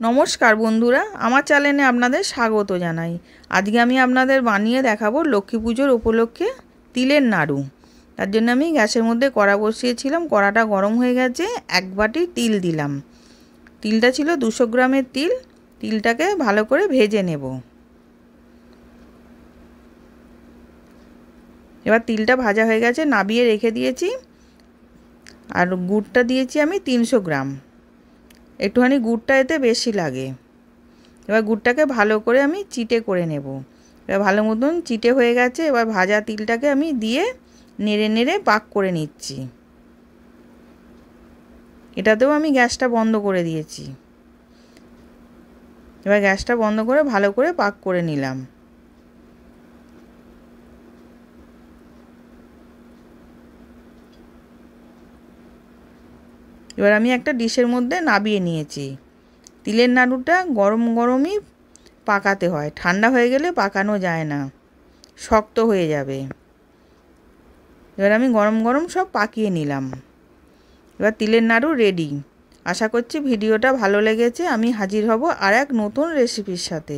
নমস্কার বন্ধুরা, আমার চ্যানেলে আপনাদের স্বাগত জানাই। আজকে আমি আপনাদের বানিয়ে দেখাবো লক্ষ্মী পুজোর উপলক্ষে তিলের নাড়ু। তার জন্য আমি গ্যাসের মধ্যে কড়া বসিয়েছিলাম। কড়াটা গরম হয়ে গেছে, 1 বাটি তিল দিলাম। তিলটা ছিল 200 গ্রামের তিল। তিলটাকে ভালো করে ভেজে নেব। এবার তিলটা ভাজা হয়ে গেছে, নাবিয়ে রেখে দিয়েছি। আর গুড়টা দিয়েছি আমি 300 গ্রাম। একটুখানি গুড়টা এতে বেশি লাগে। এবার গুড়টাকে ভালো করে আমি চিটে করে নেব। এবার ভালো মতন চিটে হয়ে গেছে। এবার ভাজা তিলটাকে আমি দিয়ে নেড়ে নেড়ে পাক করে নিচ্ছি। এটাতেও আমি গ্যাসটা বন্ধ করে দিয়েছি। এবার গ্যাসটা বন্ধ করে ভালো করে পাক করে নিলাম। এবার আমি একটা ডিশের মধ্যে নাবিয়ে নিয়েছি। তিলের নাড়ুটা গরম গরমই পাকাতে হয়, ঠান্ডা হয়ে গেলে পাকানো যায় না, শক্ত হয়ে যাবে। এবার আমি গরম গরম সব পাকিয়ে নিলাম। এবার তিলের নাড়ু রেডি। আশা করছি ভিডিওটা ভালো লেগেছে। আমি হাজির হব আর এক নতুন রেসিপির সাথে।